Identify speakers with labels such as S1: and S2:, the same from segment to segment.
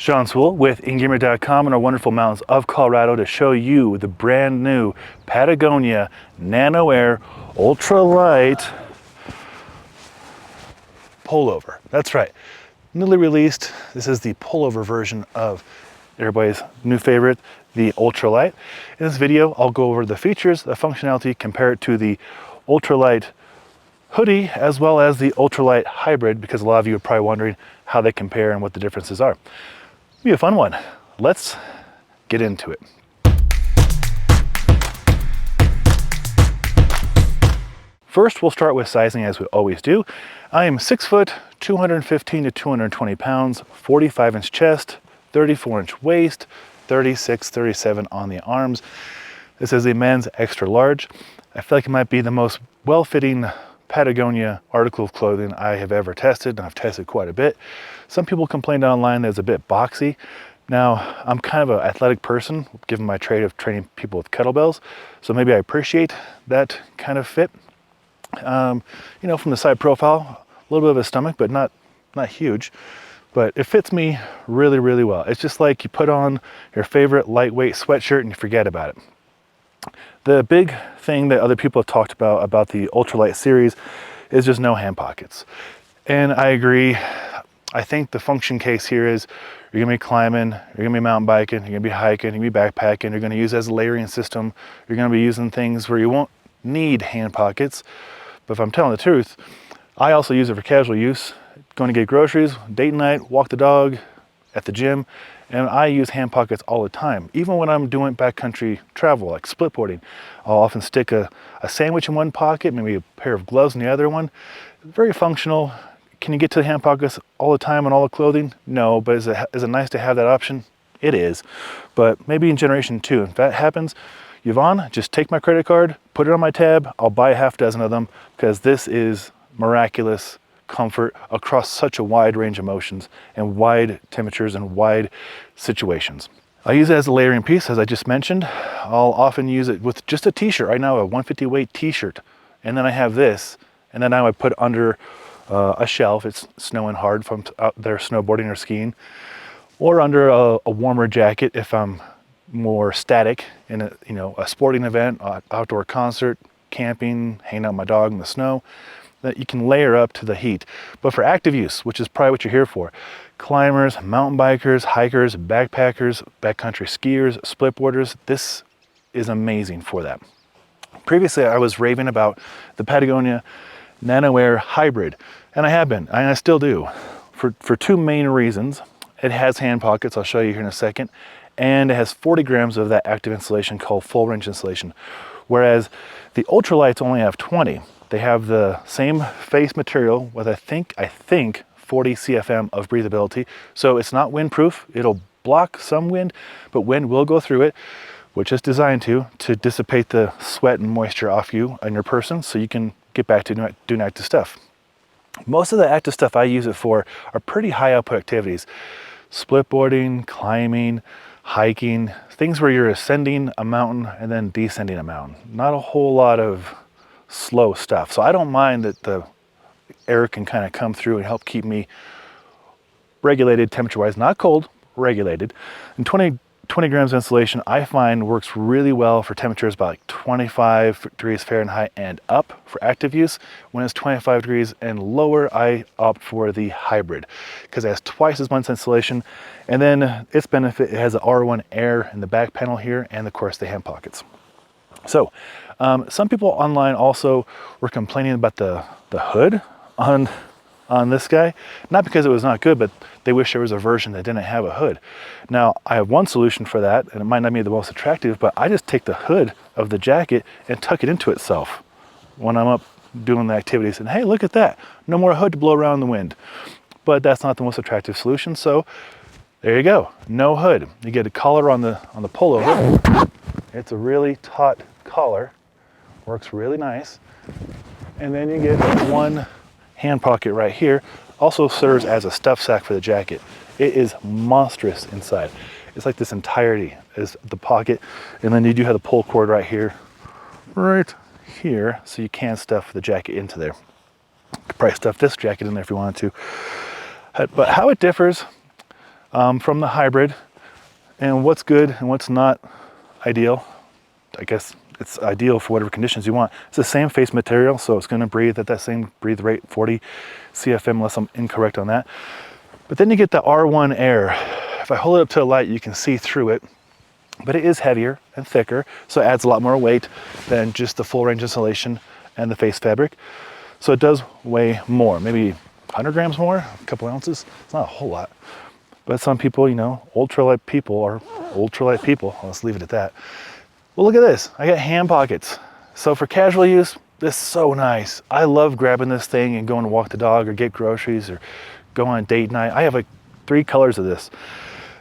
S1: Sean Sewell with Engearment.com in our wonderful mountains of Colorado to show you the brand new Patagonia Nano Air Ultralight Pullover. That's right, newly released. This is the pullover version of everybody's new favorite, the Ultralight. In this video, I'll go over the features, the functionality, compare it to the Ultralight hoodie as well as the Ultralight Hybrid, because a lot of you are probably wondering how they compare and what the differences are. It'll be a fun one. Let's get into it. First, we'll start with sizing as we always do. I am 6 foot, 215 to 220 pounds, 45-inch chest, 34-inch waist, 36, 37 on the arms. This is a men's extra large. I feel like it might be the most well-fitting Patagonia article of clothing I have ever tested, and I've tested quite a bit. Some people complained online that it's a bit boxy. Now, I'm kind of an athletic person, given my trade of training people with kettlebells, so maybe I appreciate that kind of fit. You know, from the side profile, a little bit of a stomach, but not huge. But it fits me really, really well. It's just like you put on your favorite lightweight sweatshirt and you forget about it. The big thing that other people have talked about the Ultralight series is just no hand pockets. And I agree. I think the function case here is you're gonna be climbing, you're gonna be mountain biking, you're gonna be hiking, you're gonna be backpacking, you're gonna use it as a layering system, you're gonna be using things where you won't need hand pockets. But if I'm telling the truth, I also use it for casual use, going to get groceries, date night, walk the dog, at the gym, and I use hand pockets all the time. Even when I'm doing backcountry travel, like splitboarding, I'll often stick a sandwich in one pocket, maybe a pair of gloves in the other one. Very functional. Can you get to the hand pockets all the time on all the clothing? No, but is it nice to have that option? It is. But maybe in generation 2, if that happens, Yvonne, just take my credit card, put it on my tab, I'll buy a half dozen of them, because this is miraculous comfort across such a wide range of motions and wide temperatures and wide situations. I use it as a layering piece, as I just mentioned. I'll often use it with just a t-shirt. Right now, a 150 weight t-shirt, and then I have this, and then I would put under a shelf. It's snowing hard if I'm out there snowboarding or skiing, or under a warmer jacket if I'm more static in a sporting event, outdoor concert, camping, hanging out with my dog in the snow, that you can layer up to the heat. But for active use, which is probably what you're here for, climbers, mountain bikers, hikers, backpackers, backcountry skiers, splitboarders, this is amazing for that. Previously, I was raving about the Patagonia Nano Air Hybrid, and I have been, and I still do, for two main reasons. It has hand pockets, I'll show you here in a second, and it has 40 grams of that active insulation called Fullrange insulation, whereas the Ultralights only have 20. They have the same face material with I think 40 CFM of breathability. So it's not windproof. It'll block some wind, but wind will go through it, which is designed to dissipate the sweat and moisture off you and your person so you can get back to doing active stuff. Most of the active stuff I use it for are pretty high output activities. Splitboarding, climbing, hiking, things where you're ascending a mountain and then descending a mountain. Not a whole lot of slow stuff. So I don't mind that the air can kind of come through and help keep me regulated temperature-wise, not cold, regulated. And 20 grams of insulation I find works really well for temperatures about like 25 degrees Fahrenheit and up for active use. When it's 25 degrees and lower, I opt for the hybrid because it has twice as much insulation. And then its benefit, it has the R1 air in the back panel here, and of course the hand pockets. So some people online also were complaining about the hood on this guy, not because it was not good, but they wish there was a version that didn't have a hood. Now, I have one solution for that, and it might not be the most attractive, but I just take the hood of the jacket and tuck it into itself when I'm up doing the activities. And hey, look at that. No more hood to blow around the wind. But that's not the most attractive solution, so there you go. No hood. You get a collar on the pullover. It's a really taut collar. Works really nice. And then you get one hand pocket right here. Also serves as a stuff sack for the jacket. It is monstrous inside. It's like this entirety is the pocket. And then you do have the pull cord right here, so you can stuff the jacket into there. You could probably stuff this jacket in there if you wanted to. But how it differs, from the hybrid. And what's good and what's not ideal, I guess it's ideal for whatever conditions you want. It's the same face material, so it's going to breathe at that same breathe rate, 40 CFM, unless I'm incorrect on that. But then you get the R1 Air. If I hold it up to the light, you can see through it, but it is heavier and thicker, so it adds a lot more weight than just the full range insulation and the face fabric. So it does weigh more, maybe 100 grams more, a couple ounces. It's not a whole lot. But some people, you know, ultralight people are ultralight people. Let's leave it at that. Well, look at this. I got hand pockets. So for casual use, this is so nice. I love grabbing this thing and going to walk the dog or get groceries or go on a date night. I have like 3 colors of this.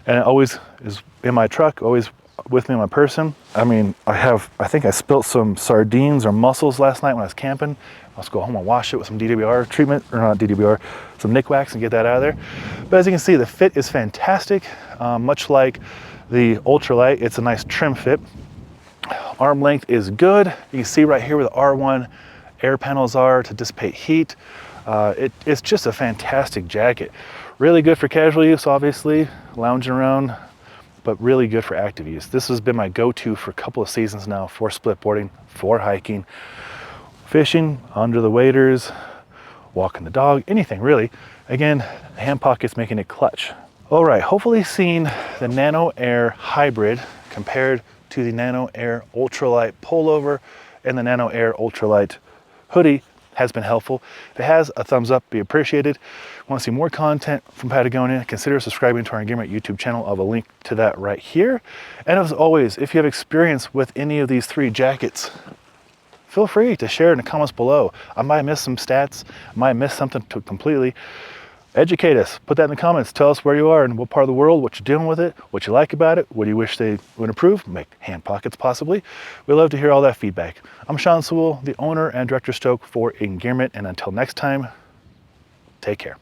S1: And it always is in my truck, always with me in my person. I mean, I think I spilt some sardines or mussels last night when I was camping. Let's go home and wash it with some DWR treatment, or not DWR, some Nick Wax, and get that out of there. But as you can see, the fit is fantastic. Much like the Ultralight, it's a nice trim fit. Arm length is good. You can see right here where the R1 air panels are to dissipate heat. It's just a fantastic jacket. Really good for casual use, obviously, lounging around, but really good for active use. This has been my go-to for a couple of seasons now, for split boarding, for hiking, fishing, under the waders, walking the dog, anything really. Again, hand pockets making it clutch. All right, hopefully seeing the Nano Air Hybrid compared to the Nano Air Ultralight Pullover and the Nano Air Ultralight Hoodie has been helpful. If it has, a thumbs up, be appreciated. Want to see more content from Patagonia, consider subscribing to our Engearment YouTube channel. I'll have a link to that right here. And as always, if you have experience with any of these 3 jackets, feel free to share in the comments below. I might miss some stats, I might miss something completely. Educate us, put that in the comments. Tell us where you are and what part of the world, what you're doing with it, what you like about it, what do you wish they would improve, make hand pockets possibly. We love to hear all that feedback. I'm Sean Sewell, the owner and director stoke for Engearment, and until next time, take care.